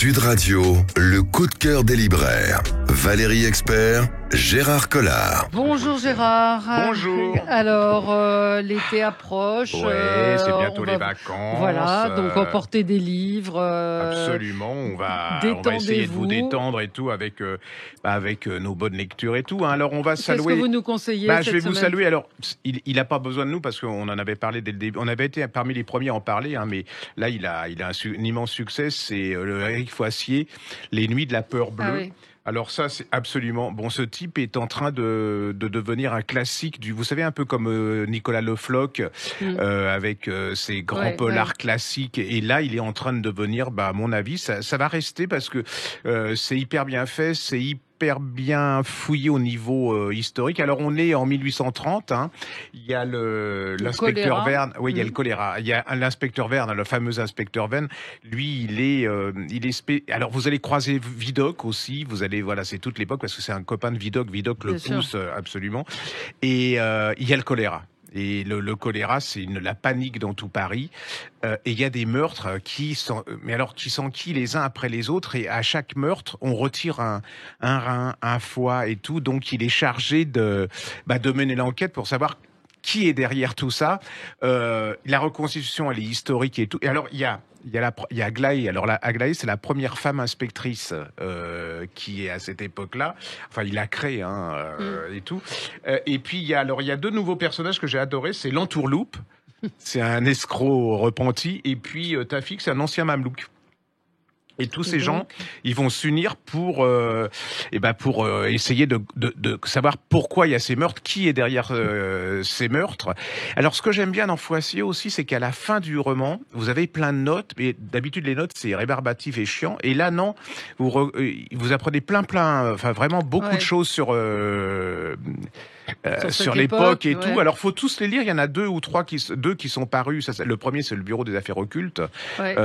Sud Radio, le coup de cœur des libraires. Valérie Expert, Gérard Collard. Bonjour Gérard. Bonjour. Alors, l'été approche. C'est bientôt les vacances. Voilà, donc emporter des livres. Absolument, on va essayer de vous détendre et tout avec nos bonnes lectures et tout. Hein. Alors on va saluer. Qu'est-ce que vous nous conseillez Je vais vous saluer. Alors, il n'a pas besoin de nous parce qu'on en avait parlé dès le début. On avait été parmi les premiers à en parler, hein, mais là il a un immense succès. C'est le Éric Foissier, Les Nuits de la peur bleue. Ah oui. Alors ça, c'est absolument... Bon, ce type est en train de devenir un classique du... Vous savez, un peu comme Nicolas Le Floch, avec ses grands polars classiques. Et là, il est en train de devenir, à mon avis, ça va rester parce que c'est hyper bien fait, c'est hyper bien fouillé au niveau historique. Alors, on est en 1830. Hein. Il y a l'inspecteur Verne. Oui, il y a le choléra. Il y a l'inspecteur Verne, le fameux inspecteur Verne. Lui, il est. Alors, vous allez croiser Vidocq aussi. Vous allez, voilà, c'est toute l'époque parce que c'est un copain de Vidocq. Vidocq le pousse absolument. Et il y a le choléra. Et le choléra, c'est la panique dans tout Paris. Et il y a des meurtres qui s'enquillent les uns après les autres. Et à chaque meurtre, on retire un rein, un foie et tout. Donc, il est chargé de mener l'enquête pour savoir qui est derrière tout ça. La reconstitution, elle est historique et tout. Et alors, il y a Aglaé. Alors, Aglaé, c'est la première femme inspectrice qui est à cette époque-là. Enfin, il l'a créé, et tout. Et puis, il y a deux nouveaux personnages que j'ai adorés. C'est l'entourloupe. C'est un escroc repenti. Et puis, Tafik, c'est un ancien mamelouk. Et tous ces gens, ils vont s'unir pour essayer de savoir pourquoi il y a ces meurtres, qui est derrière ces meurtres. Alors, ce que j'aime bien dans Foissier aussi, c'est qu'à la fin du roman, vous avez plein de notes. Mais d'habitude, les notes, c'est rébarbatif et chiant. Et là, non, vous apprenez plein, enfin vraiment beaucoup de choses sur l'époque et tout. Alors, faut tous les lire. Il y en a deux ou trois qui sont parus. Le premier, c'est le Bureau des Affaires Occultes.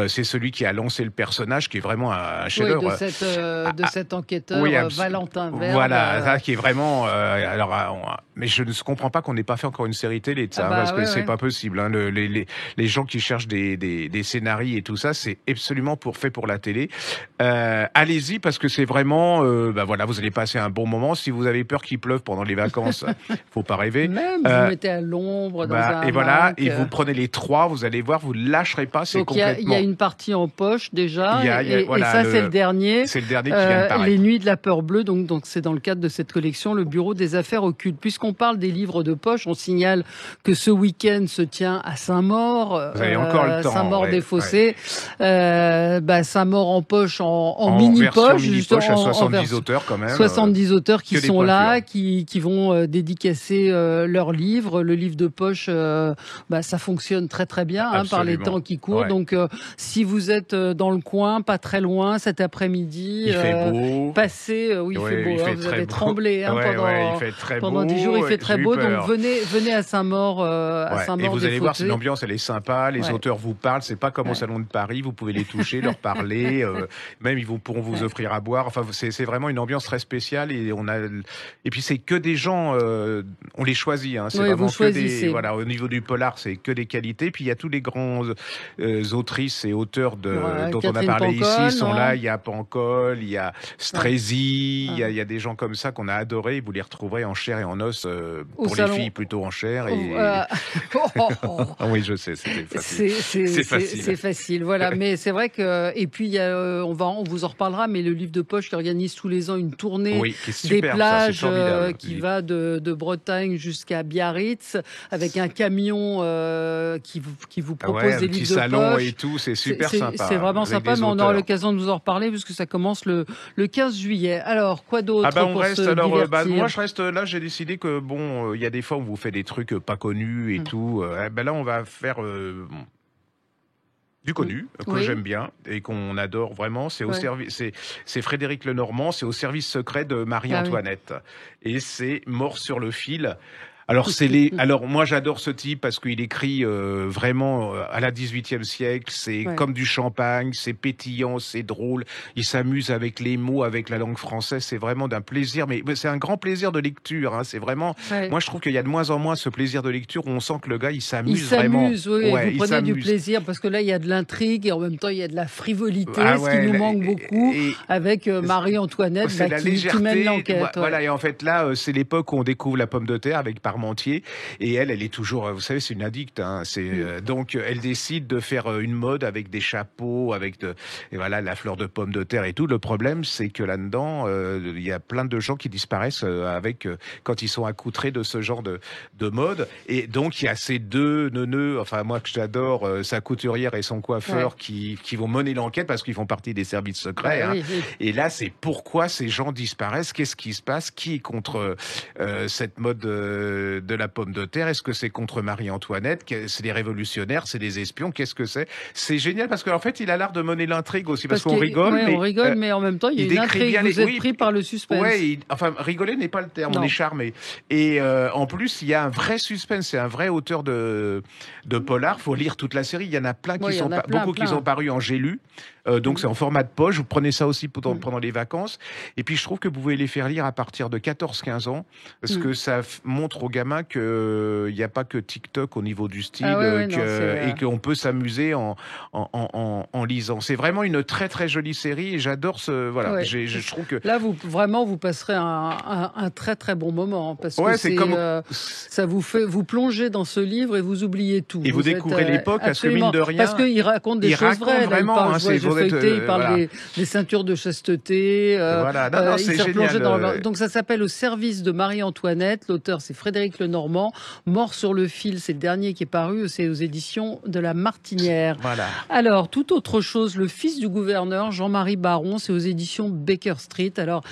C'est celui qui a lancé le personnage, qui est vraiment un chef-d'œuvre. De cet enquêteur Valentin Verne. Voilà, ça qui est vraiment. Mais je ne comprends pas qu'on n'ait pas fait encore une série télé de ça, parce que c'est pas possible. Hein. Les gens qui cherchent des scénarios et tout ça, c'est absolument fait pour la télé. Allez-y parce que c'est vraiment. Vous allez passer un bon moment. Si vous avez peur qu'il pleuve pendant les vacances, faut pas rêver. Même vous mettez à l'ombre dans un. Et voilà, et vous prenez les trois. Vous allez voir, vous lâcherez pas. C'est complètement. Il y a une partie en poche déjà. Et voilà, ça, c'est le dernier. C'est le dernier qui vient de paraître. Les Nuits de la peur bleue. Donc c'est dans le cadre de cette collection, le Bureau des Affaires Occultes. Puisqu'on parle des livres de poche, on signale que ce week-end se tient à Saint-Maur. Vous avez encore le temps. Saint-Maur-des-Fossés. Saint-Maur en poche, en mini-poche. Mini-poche à 70 auteurs quand même. 70 auteurs qui sont là, qui vont dédicacer leurs livres. Le livre de poche, ça fonctionne très très bien par les temps qui courent. Donc si vous êtes dans le coin, pas très loin, cet après-midi, il fait beau. Passez, il fait beau. Vous avez tremblé pendant 10 jours. Il fait très beau. Donc venez à Saint-Maur. Et vous allez voir, l'ambiance elle est sympa. Les auteurs vous parlent. C'est pas comme au Salon de Paris. Vous pouvez les toucher, leur parler. Même ils pourront vous offrir à boire. Enfin, c'est vraiment une ambiance très spéciale. Et puis c'est que des gens. On les choisit. Hein. C'est vraiment que des. Voilà, au niveau du polar, c'est que des qualités. Puis il y a tous les grands autrices et auteurs dont on a parlé ici sont là. Il y a Pancol, il y a Strésy, il y a des gens comme ça qu'on a adorés. Vous les retrouverez en chair et en os pour les filles plutôt en chair. Oui, je sais, c'était facile. C'est facile, voilà. Mais c'est vrai que puis on vous en reparlera. Mais le livre de poche qui organise tous les ans une tournée des plages qui va de Bretagne jusqu'à Biarritz avec un camion qui vous propose des livres de poche. Un petit salon et tout, c'est super sympa. C'est vraiment sympa, mais on aura l'occasion de vous en reparler puisque ça commence le 15 juillet. Alors, quoi d'autre on reste alors. Moi, je reste là. J'ai décidé que il y a des fois où on vous fait des trucs pas connus et tout. Là, on va faire du connu que j'aime bien et qu'on adore vraiment. C'est au service. C'est Frédéric Lenormand. C'est au service secret de Marie-Antoinette et c'est Mort sur le fil. Alors moi j'adore ce type parce qu'il écrit vraiment à la 18e siècle, c'est comme du champagne, c'est pétillant, c'est drôle, il s'amuse avec les mots, avec la langue française, c'est vraiment d'un plaisir, mais c'est un grand plaisir de lecture, hein, c'est vraiment, moi je trouve qu'il y a de moins en moins ce plaisir de lecture où on sent que le gars il s'amuse vraiment. Il s'amuse, vous prenez du plaisir parce que là il y a de l'intrigue et en même temps il y a de la frivolité, ce qui nous manque beaucoup avec Marie-Antoinette qui mène l'enquête. Voilà, et en fait là c'est l'époque où on découvre la pomme de terre avec Parmentier, et elle est toujours, vous savez, c'est une addict, hein, donc elle décide de faire une mode avec des chapeaux, et voilà, la fleur de pomme de terre et tout. Le problème, c'est que là-dedans, il y a plein de gens qui disparaissent quand ils sont accoutrés de ce genre de mode, et donc il y a ces deux neuneux, enfin moi que j'adore, sa couturière et son coiffeur qui vont mener l'enquête parce qu'ils font partie des services secrets, et là c'est pourquoi ces gens disparaissent, qu'est-ce qui se passe, qui est contre cette mode de la pomme de terre, est-ce que c'est contre Marie-Antoinette, c'est des révolutionnaires, c'est des espions, qu'est-ce que c'est génial parce qu'en fait il a l'art de mener l'intrigue aussi parce qu'on rigole, on rigole, mais en même temps il y a une intrigue, vous êtes pris par le suspense. Enfin rigoler n'est pas le terme, on est charmé, et en plus il y a un vrai suspense, c'est un vrai auteur de polar, faut lire toute la série, il y en a plein qui sont beaucoup qui sont parus en J'ai lu. Donc c'est en format de poche, vous prenez ça aussi pendant les vacances, et puis je trouve que vous pouvez les faire lire à partir de 14-15 ans, parce que ça montre aux gamins qu'il n'y a pas que TikTok au niveau du style, et qu'on peut s'amuser en lisant. C'est vraiment une très très jolie série, et j'adore je trouve que... Là vous passerez un très très bon moment, parce que ça vous plongez dans ce livre et vous oubliez tout. Et vous découvrez l'époque, parce que mine de rien... Parce qu'il raconte des choses vraies. Vraiment, il parle des ceintures de chasteté. Il s'est replongé donc ça s'appelle Au service de Marie-Antoinette. L'auteur c'est Frédéric Lenormand. Mort sur le fil, c'est le dernier qui est paru, c'est aux éditions de La Martinière. Voilà. Alors tout autre chose, Le fils du gouverneur, Jean-Marie Baron, c'est aux éditions Baker Street. Alors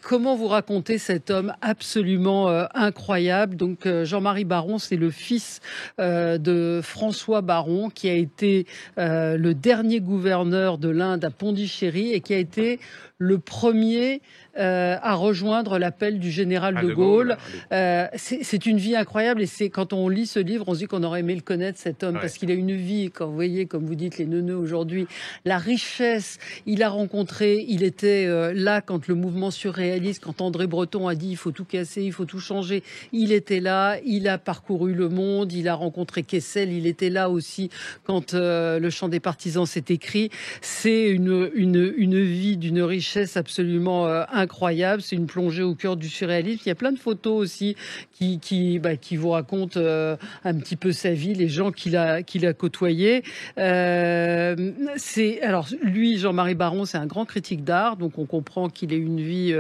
comment vous racontez cet homme absolument incroyable? Donc Jean-Marie Baron, c'est le fils de François Baron, qui a été le dernier gouverneur de l'Inde à Pondichéry et qui a été le premier à rejoindre l'appel du général de Gaulle. C'est une vie incroyable, et c'est quand on lit ce livre, on se dit qu'on aurait aimé le connaître, cet homme, parce qu'il a une vie, quand vous voyez, comme vous dites, les neuneux aujourd'hui, la richesse, il a rencontré, il était là quand le mouvement surréaliste, quand André Breton a dit il faut tout casser, il faut tout changer, il était là, il a parcouru le monde, il a rencontré Kessel, il était là aussi quand le chant des partisans s'est écrit. C'est une vie d'une richesse absolument incroyable, c'est une plongée au cœur du surréalisme. Il y a plein de photos aussi qui vous racontent un petit peu sa vie, les gens qu'il a côtoyés. Alors lui, Jean-Marie Baron, c'est un grand critique d'art, donc on comprend qu'il ait une vie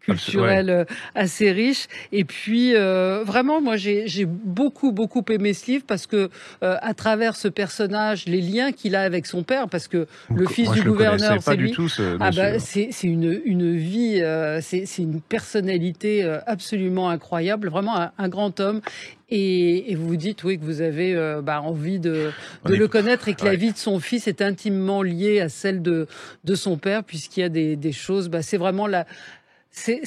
culturelle assez riche. Et puis vraiment, moi j'ai beaucoup aimé ce livre parce que à travers ce personnage, les liens qu'il a avec son père, parce que le fils du gouverneur, c'est lui. C'est une vie, c'est une personnalité absolument incroyable, vraiment un grand homme. Et vous vous dites que vous avez envie de le connaître, et que la vie de son fils est intimement liée à celle de son père, puisqu'il y a des choses. C'est vraiment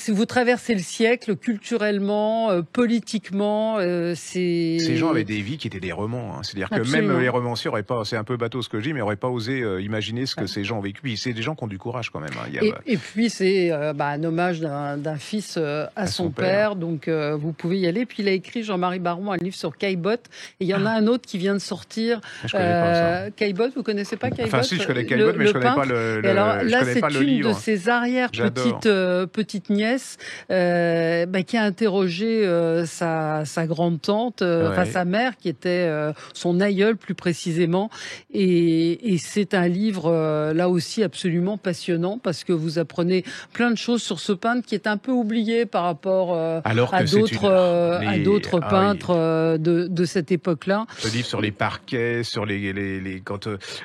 vous traversez le siècle culturellement, politiquement. Ces gens avaient des vies qui étaient des romans. Hein. C'est-à-dire que même les romanciers n'auraient pas, c'est un peu bateau ce que je dis, mais n'auraient pas osé imaginer ce que ces gens ont vécu. Puis c'est des gens qui ont du courage quand même. Hein. Et puis c'est un hommage d'un fils à son père. Donc vous pouvez y aller. Puis il a écrit, Jean-Marie Baron, un livre sur Caillebotte. Et il y en a un autre qui vient de sortir. Je connais pas ça. Caillebotte, vous connaissez pas Caillebotte? Enfin si, je connais Caillebotte, mais je connais pas le. Alors là, c'est une de ses arrières petites nièce qui a interrogé sa grande-tante, sa mère, qui était son aïeule plus précisément. Et c'est un livre là aussi absolument passionnant, parce que vous apprenez plein de choses sur ce peintre qui est un peu oublié par rapport à d'autres peintres de cette époque-là. Ce livre sur les parquets, sur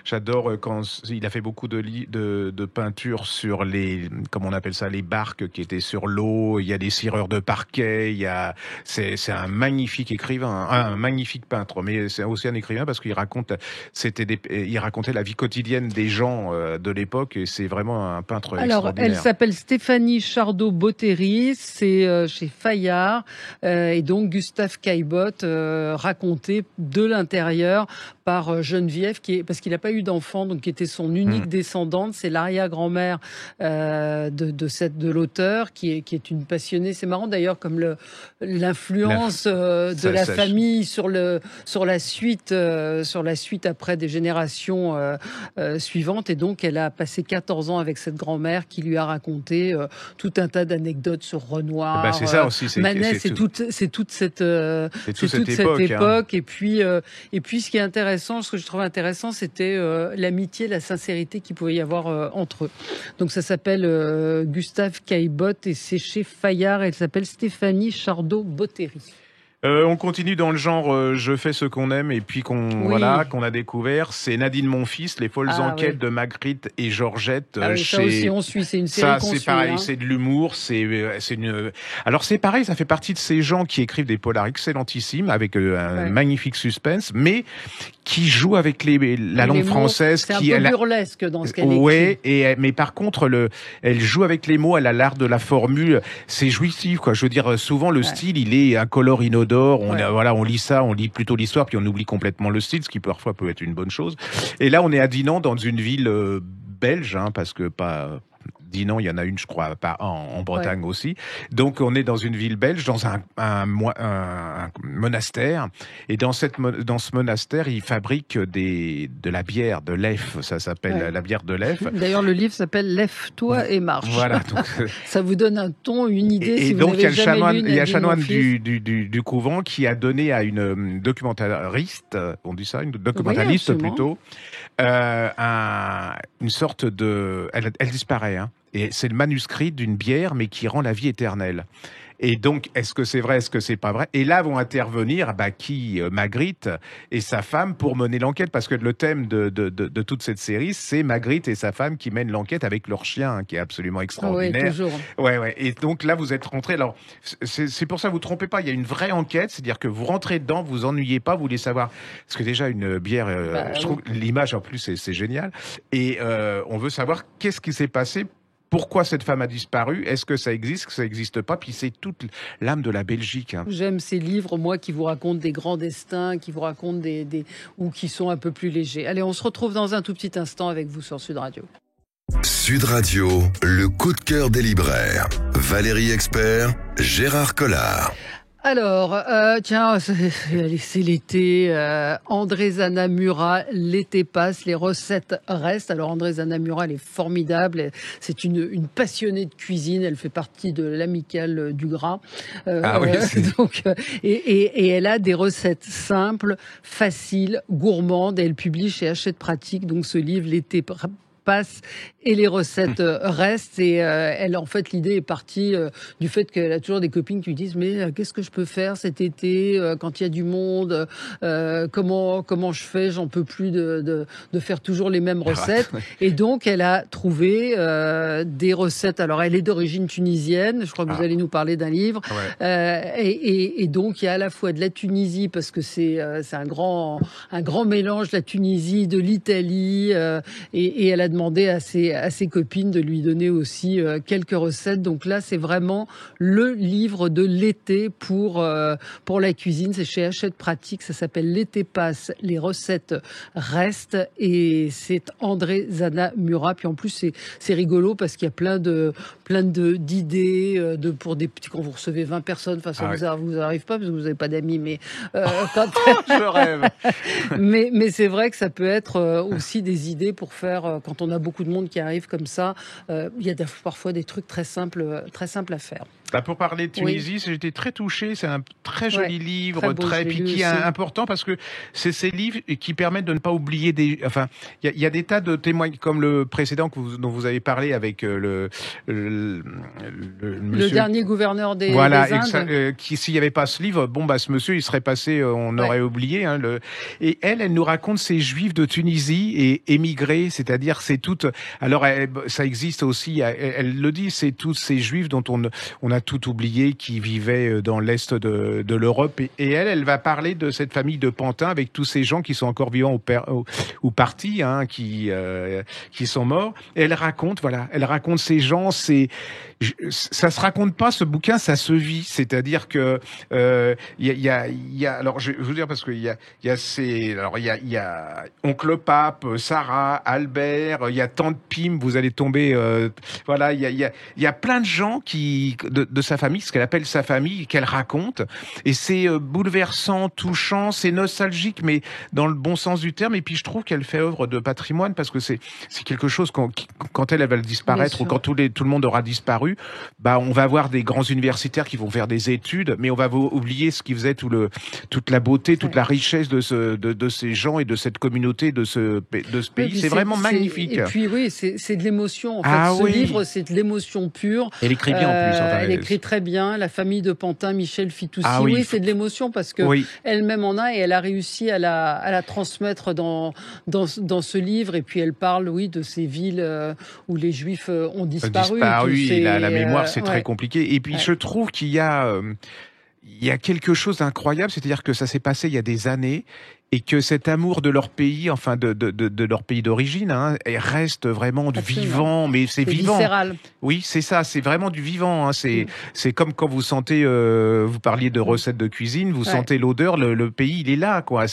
j'adore quand il a fait beaucoup de peintures sur les, comment on appelle ça, les barques qui qui était sur l'eau. Il y a des cireurs de parquet. C'est un magnifique écrivain, un magnifique peintre, mais c'est aussi un écrivain parce qu'il il racontait la vie quotidienne des gens de l'époque, et c'est vraiment un peintre extraordinaire. Elle s'appelle Stéphanie Chardot-Bottéry, c'est chez Fayard, et donc Gustave Caillebotte raconté de l'intérieur par Geneviève, parce qu'il n'a pas eu d'enfant, donc qui était son unique descendante, c'est l'arrière-grand-mère de l'auteur, qui est une passionnée. C'est marrant d'ailleurs comme l'influence de la famille sur la suite après des générations suivantes, et donc elle a passé 14 ans avec cette grand-mère qui lui a raconté tout un tas d'anecdotes sur Renoir, c'est ça aussi, Manet, c'est toute cette époque. Et puis ce qui est intéressant, ce que je trouve intéressant, c'était l'amitié, la sincérité qu'il pouvait y avoir entre eux. Donc ça s'appelle Gustave Caillebotte et c'est chez Fayard. Elle s'appelle Stéphanie Chardot-Bottéry. On continue dans le genre je fais ce qu'on aime et puis qu'on a découvert. C'est Nadine Monfils, Les folles enquêtes de Magritte et Georgette. Ça aussi on suit, c'est une série qu'on suit. C'est pareil, c'est de l'humour, Alors c'est pareil, ça fait partie de ces gens qui écrivent des polars excellentissimes avec un magnifique suspense, mais qui jouent avec la langue française. C'est un peu burlesque dans ce qu'elle écrit. Mais par contre, elle joue avec les mots, elle a l'art de la formule. C'est jouissif, quoi. Je veux dire, souvent le style, il est incolore, inodore. On lit ça, on lit plutôt l'histoire, puis on oublie complètement le style, ce qui parfois peut être une bonne chose. Et là, on est à Dinan, dans une ville belge, parce que pas... Dinan, il y en a une, je crois, en Bretagne aussi. Donc, on est dans une ville belge, dans un monastère. Et dans ce monastère, ils fabriquent de la bière, de l'Ef. Ça s'appelle la bière de l'Ef. D'ailleurs, le livre s'appelle Lève-toi et marche. Voilà. Donc, ça vous donne un ton, une idée. Et donc, il y a le chanoine du couvent qui a donné à une documentariste, on dit ça, une documentaliste plutôt, une sorte de... Elle disparaît, et c'est le manuscrit d'une bière, mais qui rend la vie éternelle. Et donc, est-ce que c'est vrai, est-ce que c'est pas vrai? Et là vont intervenir Magritte et sa femme pour mener l'enquête, parce que le thème de toute cette série, c'est Magritte et sa femme qui mènent l'enquête avec leur chien, qui est absolument extraordinaire. Oui, toujours. Ouais. Et donc là, vous êtes rentrés. Alors, c'est pour ça, vous trompez pas. Il y a une vraie enquête, c'est-à-dire que vous rentrez dedans, vous ennuyez pas, vous voulez savoir. Parce que déjà une bière, je trouve l'image en plus c'est génial. Et on veut savoir qu'est-ce qui s'est passé. Pourquoi cette femme a disparu? Est-ce que ça existe? Que ça n'existe pas? Puis c'est toute l'âme de la Belgique. J'aime ces livres, moi, qui vous racontent des grands destins, qui vous racontent ou qui sont un peu plus légers. Allez, on se retrouve dans un tout petit instant avec vous sur Sud Radio. Sud Radio, le coup de cœur des libraires. Valérie Expert, Gérard Collard. Alors, tiens, c'est l'été. André Zana Murat, l'été passe, les recettes restent. Alors, André Zana Murat, elle est formidable. C'est une passionnée de cuisine. Elle fait partie de l'amicale du gras. Donc, et elle a des recettes simples, faciles, gourmandes. Et elle publie chez Hachette Pratique, donc ce livre, l'été passe et les recettes restent. Et elle, en fait, l'idée est partie du fait qu'elle a toujours des copines qui lui disent mais qu'est-ce que je peux faire cet été quand il y a du monde, comment je fais, j'en peux plus de faire toujours les mêmes recettes. Et donc elle a trouvé des recettes. Alors elle est d'origine tunisienne, je crois que vous allez nous parler d'un livre. Et donc il y a à la fois de la Tunisie, parce que c'est un grand mélange, la Tunisie, de l'Italie, et elle a demandé à ses copines de lui donner aussi quelques recettes. Donc là, c'est vraiment le livre de l'été pour la cuisine. C'est chez Hachette Pratique. Ça s'appelle L'été passe, les recettes restent. Et c'est André Zana Murat. Puis en plus, c'est rigolo parce qu'il y a plein d'idées pour des petits, quand vous recevez 20 personnes. Enfin, ça vous arrive pas parce que vous n'avez pas d'amis, mais je rêve. mais c'est vrai que ça peut être aussi des idées pour faire quand on a beaucoup de monde qui arrive comme ça. Il y a parfois des trucs très simples à faire. Pour parler de Tunisie, j'étais très touché. C'est un très joli livre, puis qui est important parce que c'est ces livres qui permettent de ne pas oublier des. Enfin, il y a des tas de témoignages comme le précédent dont vous avez parlé avec le dernier gouverneur des Indes. Qui s'il n'y avait pas ce livre, ce monsieur il serait passé, on aurait oublié. Et elle nous raconte ces Juifs de Tunisie et émigrés, c'est-à-dire c'est toutes. Alors ça existe aussi. Elle le dit, c'est tous ces Juifs dont on a tout oublié, qui vivaient dans l'est de l'Europe. Et elle va parler de cette famille de Pantin avec tous ces gens qui sont encore vivants ou partis, qui sont morts. Et elle raconte ces gens. Ça se raconte pas, ce bouquin, ça se vit. C'est-à-dire que il y a alors je vais vous dire parce que il y a oncle Pape, Sarah, Albert, il y a tante Pim, vous allez tomber il y a plein de gens de sa famille, ce qu'elle appelle sa famille, qu'elle raconte, et c'est bouleversant, touchant, c'est nostalgique, mais dans le bon sens du terme. Et puis je trouve qu'elle fait œuvre de patrimoine parce que c'est quelque chose quand elle va disparaître ou quand tout le monde aura disparu, on va avoir des grands universitaires qui vont faire des études, mais on va oublier ce qui faisait toute la beauté, toute la richesse de ces gens et de cette communauté, de ce pays. C'est vraiment magnifique. Et puis c'est de l'émotion. En fait, ce livre, c'est de l'émotion pure. Elle écrit bien en plus. Elle écrit très bien. La famille de Pantin, Michel Fitoussi. C'est de l'émotion parce que elle-même en a et elle a réussi à la transmettre dans ce livre. Et puis elle parle, de ces villes où les Juifs ont disparu. La mémoire, c'est très compliqué. Et puis je trouve qu'il y a quelque chose d'incroyable, c'est-à-dire que ça s'est passé il y a des années. Et que cet amour de leur pays, enfin de leur pays d'origine, reste vraiment vivant, mais c'est vivant. Viscéral. Oui, c'est ça, c'est vraiment du vivant. C'est comme quand vous sentez, vous parliez de recettes de cuisine, vous sentez l'odeur, le pays il est là, quoi.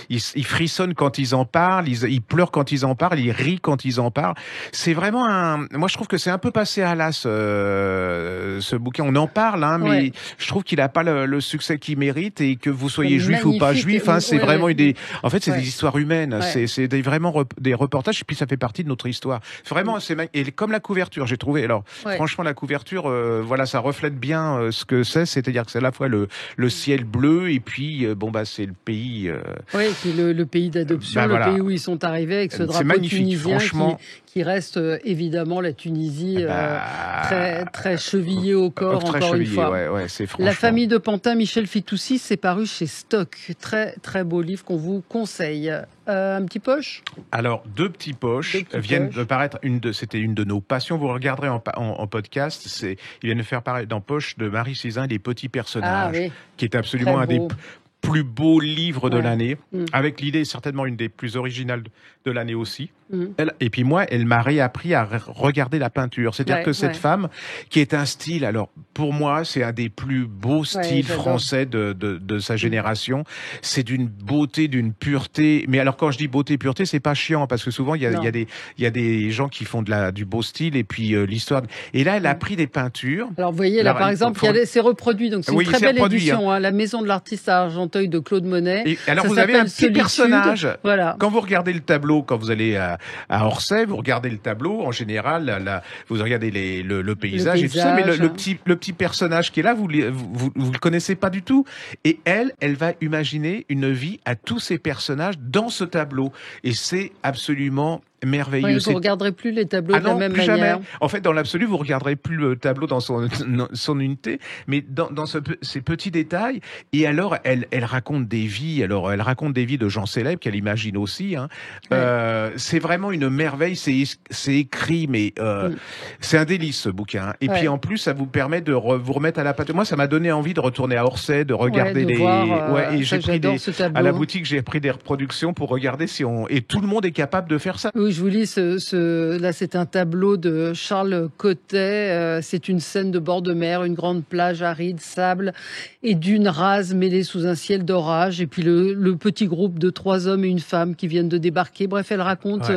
Ils frissonnent quand ils en parlent, ils pleurent quand ils en parlent, ils rient quand ils en parlent. C'est vraiment moi je trouve que c'est un peu passé à l'as ce bouquin. On en parle, mais je trouve qu'il a pas le succès qu'il mérite, et que vous soyez juif ou pas juif, c'est vraiment en fait, c'est des histoires humaines. C'est vraiment des reportages, et puis ça fait partie de notre histoire. Vraiment, et comme la couverture, j'ai trouvé. Alors, franchement, la couverture, ça reflète bien ce que c'est-à-dire que c'est à la fois le ciel bleu, et puis c'est le pays. C'est le pays d'adoption, le pays où ils sont arrivés avec ce drapeau tunisien, franchement. Qui reste évidemment la Tunisie très très chevillée au corps, encore une fois. La famille de Pantin, Michel Fitoussi, c'est paru chez Stock. Très très beau livre qu'on vous conseille. Un petit poche. Alors, deux petits poches viennent de paraître. C'était une de nos passions. Vous regarderez en podcast. Ils viennent de faire paraître dans Poche de Marie Cézanne, Les petits personnages, qui est absolument un des plus beaux livres de l'année, avec l'idée certainement une des plus originales de l'année aussi. Et puis moi, elle m'a réappris à regarder la peinture. C'est-à-dire que cette femme, qui est un style, alors pour moi, c'est un des plus beaux styles français de sa génération. C'est d'une beauté, d'une pureté. Mais alors quand je dis beauté, pureté, c'est pas chiant, parce que souvent il y a des gens qui font du beau style, et puis l'histoire. Et là, elle a pris des peintures. Alors vous voyez là, par exemple, c'est reproduit, donc c'est une très belle édition. La Maison de l'artiste à Argenteuil de Claude Monet. Et alors vous avez un petit personnage. Quand vous regardez le tableau, quand vous allez à Orsay, vous regardez le tableau, en général, vous regardez le paysage et tout ça, mais le petit personnage qui est là, vous le connaissez pas du tout. Et elle va imaginer une vie à tous ces personnages dans ce tableau. Et c'est absolument merveilleux. Vous ne regarderez plus les tableaux de la même manière. Jamais. En fait, dans l'absolu, vous ne regarderez plus le tableau dans son unité, mais dans ces petits détails. Et alors, elle raconte des vies. Alors, elle raconte des vies de gens célèbres qu'elle imagine aussi. C'est vraiment une merveille. C'est écrit, mais c'est un délice, ce bouquin. Et puis, en plus, ça vous permet de vous remettre à la pâte. Moi, ça m'a donné envie de retourner à Orsay, de regarder et j'ai pris à la boutique, j'ai pris des reproductions pour regarder et tout le monde est capable de faire ça. Oui, je vous lis là, c'est un tableau de Charles Cotet. C'est une scène de bord de mer, une grande plage aride, sable et dunes rases mêlées sous un ciel d'orage. Et puis le petit groupe de 3 hommes et une femme qui viennent de débarquer. Bref, elle raconte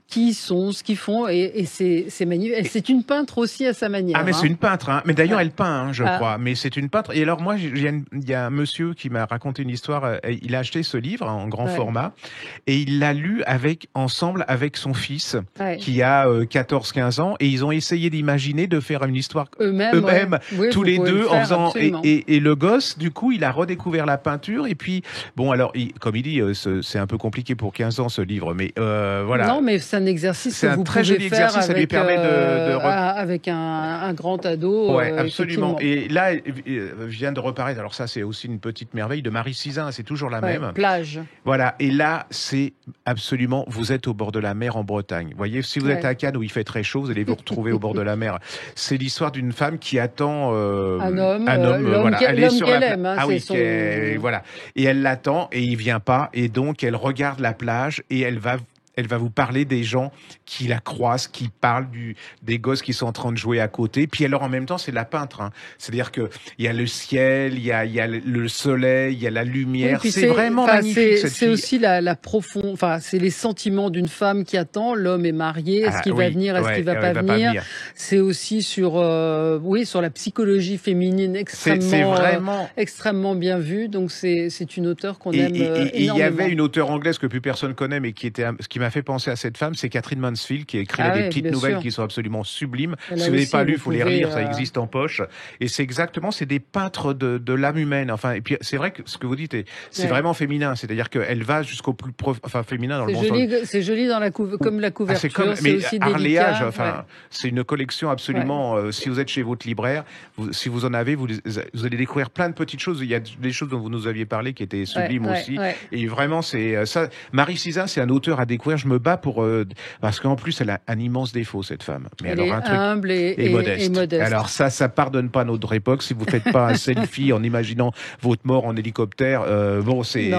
qui ils sont, ce qu'ils font, et c'est magnifique. C'est une peintre aussi à sa manière. Ah, mais c'est une peintre, mais d'ailleurs elle peint, je crois. Mais c'est une peintre. Et alors moi, il y a un monsieur qui m'a raconté une histoire. Il a acheté ce livre en grand format et il l'a lu ensemble avec son fils qui a 14-15 ans et ils ont essayé d'imaginer de faire une histoire eux-mêmes oui, tous les deux en faisant et le gosse du coup il a redécouvert la peinture et puis bon alors comme il dit c'est un peu compliqué pour 15 ans ce livre mais voilà. Non mais c'est un exercice c'est que un vous très pouvez joli faire exercice, avec, ça lui permet avec un grand ado. Ouais, absolument. Et là vient de reparaître, alors ça c'est aussi une petite merveille de Marie Sizun, c'est toujours la même. Plage. Voilà, et là c'est absolument, vous êtes au bord de la mer en Bretagne. Vous voyez, si vous êtes à Cannes où il fait très chaud, vous allez vous retrouver au bord de la mer. C'est l'histoire d'une femme qui attend un homme voilà, elle est sur qu'elle aime. Hein, voilà. Et elle l'attend et il vient pas, et donc elle regarde la plage et elle va vous parler des gens qui la croisent, qui parlent des gosses qui sont en train de jouer à côté. Puis alors en même temps, c'est la peintre. Hein. C'est-à-dire que il y a le ciel, il y a le soleil, il y a la lumière. Oui, c'est vraiment magnifique. C'est aussi la profonde. Enfin, c'est les sentiments d'une femme qui attend. L'homme est marié. Est-ce qu'il va venir? Est-ce qu'il va pas venir? C'est aussi sur sur la psychologie féminine extrêmement bien vue. Donc c'est une auteure qu'on aime énormément. Il y avait une auteure anglaise que plus personne connaît, mais qui m'a fait penser à cette femme, c'est Catherine Mansfield qui a écrit des petites nouvelles qui sont absolument sublimes. Si vous n'avez pas lu, il faut les relire, ça existe en poche. Et c'est des peintres de l'âme humaine. Enfin, et puis c'est vrai que ce que vous dites, c'est vraiment féminin. C'est-à-dire qu'elle va jusqu'au plus féminin dans le bon sens. C'est joli comme la couverture. Mais aussi Arléage, c'est une collection absolument. Si vous êtes chez votre libraire, si vous en avez, vous allez découvrir plein de petites choses. Il y a des choses dont vous nous aviez parlé qui étaient sublimes aussi. Et vraiment, c'est ça. Marie Sizun, c'est un auteur à découvrir. Je me bats parce qu'en plus elle a un immense défaut cette femme. Mais elle alors est un truc humble et modeste. Alors ça pardonne pas notre époque. Si vous faites pas un selfie en imaginant votre mort en hélicoptère, c'est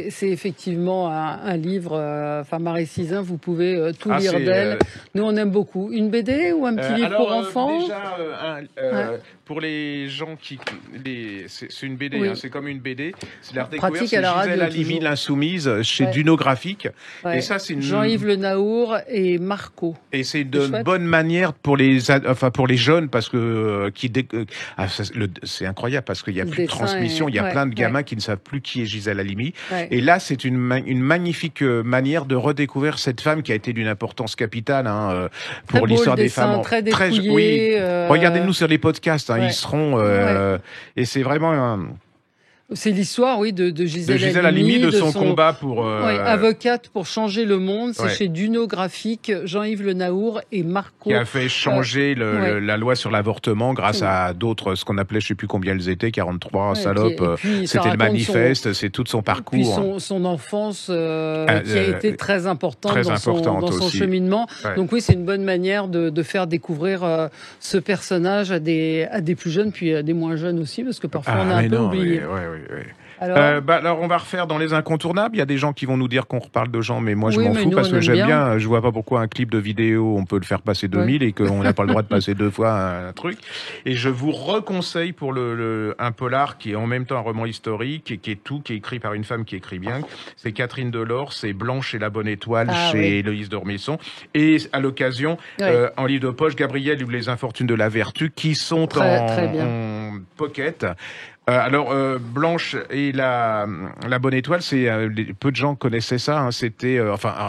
c'est effectivement un livre. Marie Sizun, vous pouvez tout lire d'elle. Nous on aime beaucoup. Une BD ou un petit livre pour enfants? Déjà, pour les gens c'est une BD. Hein, c'est comme une BD. C'est la découverte. C'est Gisèle Halimi, l'Insoumise chez Duno Graphique. Et ça, c'est Jean-Yves Le Naour et Marco. Et c'est une bonne manière pour les jeunes parce que c'est incroyable parce qu'il y a plus de transmission, il y a plein de gamins qui ne savent plus qui est Gisèle Halimi. Et là, c'est une magnifique manière de redécouvrir cette femme qui a été d'une importance capitale pour l'histoire des femmes. Très dépouillé. Regardez-nous sur les podcasts, ils seront et c'est vraiment c'est l'histoire, de Gisèle Halimi, de son combat pour... avocate pour changer le monde. C'est chez Duno Graphique, Jean-Yves Le Naour et Marco. Qui a fait changer la loi sur l'avortement grâce à d'autres, ce qu'on appelait, je sais plus combien elles étaient, 43 salopes. C'était le manifeste, c'est tout son parcours. Et puis son enfance qui a été très importante dans son cheminement. Donc oui, c'est une bonne manière de faire découvrir ce personnage à des plus jeunes, puis à des moins jeunes aussi, parce que parfois on a un peu oublié. Alors on va refaire dans les incontournables. Il y a des gens qui vont nous dire qu'on reparle de gens, mais moi je m'en fous parce que j'aime bien. Je vois pas pourquoi un clip de vidéo on peut le faire passer 2000 et qu'on n'a pas le droit de passer 2 fois un truc. Et je vous reconseille pour un polar qui est en même temps un roman historique et qui est écrit par une femme qui écrit bien. C'est Catherine Delors, c'est Blanche et la Bonne Étoile chez Héloïse d'Ormesson. Et à l'occasion, en livre de poche, Gabriel ou les Infortunes de la Vertu qui sont en pocket. Blanche et la Bonne Étoile, c'est peu de gens connaissaient ça. C'était,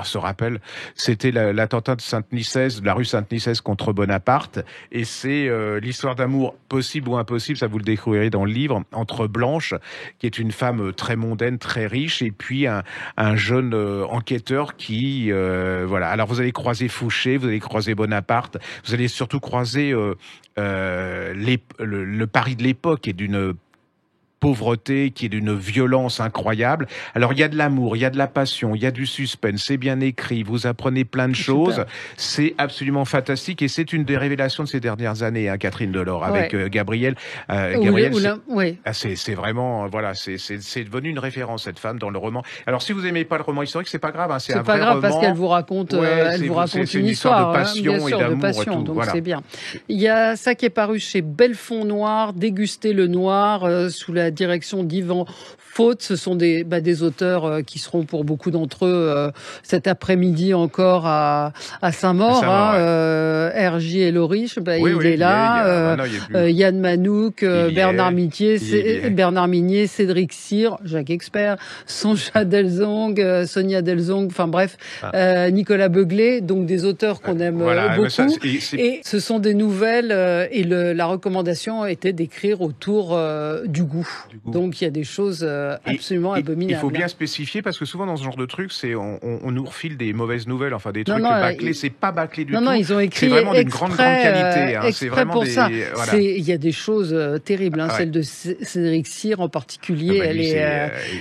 se rappelle, c'était l'attentat de Sainte-Nicèse, de la rue Sainte-Nicèse contre Bonaparte, et c'est l'histoire d'amour possible ou impossible, ça vous le découvrirez dans le livre, entre Blanche, qui est une femme très mondaine, très riche, et puis un jeune enquêteur qui, Alors vous allez croiser Fouché, vous allez croiser Bonaparte, vous allez surtout croiser le Paris de l'époque et d'une pauvreté qui est d'une violence incroyable. Alors il y a de l'amour, il y a de la passion, il y a du suspense, c'est bien écrit, vous apprenez plein de choses, c'est absolument fantastique et c'est une des révélations de ces dernières années, Catherine Delors, avec Gabriel. C'est vraiment, c'est devenu une référence cette femme dans le roman. Alors si vous aimez pas le roman historique, c'est pas grave, c'est un vrai roman. C'est pas grave parce qu'elle vous raconte, une histoire de passion et d'amour, donc c'est bien. Il y a ça qui est paru chez Belfond Noir, Déguster le noir, sous la direction d'Yvan Faute. Ce sont des auteurs qui seront pour beaucoup d'entre eux cet après-midi encore à Saint-Maur. RJ Elorich, il est là. Yann Manouk, Bernard Minier, Cédric Cyr, Jacques Expert, Sonja Delzong, Sonia Delzong, enfin bref, Nicolas Beuglet, donc des auteurs qu'on aime beaucoup. Et ce sont des nouvelles et la recommandation était d'écrire autour du goût. Donc il y a des choses absolument abominables. Il faut bien spécifier parce que souvent dans ce genre de trucs, on nous refile des mauvaises nouvelles, enfin des trucs bâclés. C'est pas bâclé du tout. Non, ils ont écrit c'est vraiment d'une grande qualité. C'est vraiment pour ça. Il y a des choses terribles. Celle de Cédric Cyr en particulier,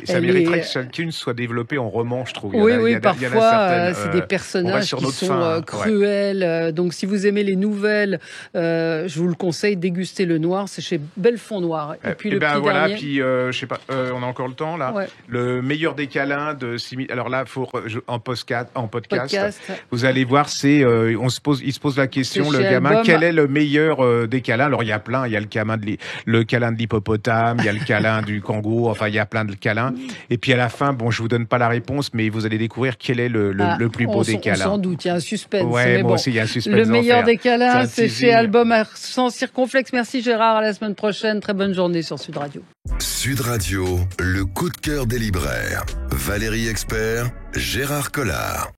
ça mériterait que chacune soit développée en roman, je trouve. Parfois c'est des personnages qui sont cruels. Donc si vous aimez les nouvelles, je vous le conseille, dégustez le noir. C'est chez Belfond Noir. Et puis dernier. Puis je sais pas, on a encore le temps là. Le meilleur des câlins de Simi. Alors là, en podcast, vous allez voir, il se pose la question, le gamin, quel est le meilleur des câlins? Alors il y a plein, il y a le câlin de l'hippopotame, il y a le câlin du kangourou, enfin il y a plein de câlins. Et puis à la fin, je vous donne pas la réponse, mais vous allez découvrir quel est le plus beau des câlins. Sans doute, il y a un suspense. Aussi, il y a un suspense. Le meilleur des câlins, c'est chez Album sans circonflexe. Merci Gérard, à la semaine prochaine. Très bonne journée sur Sud Radio. Sud Radio, le coup de cœur des libraires. Valérie Expert, Gérard Collard.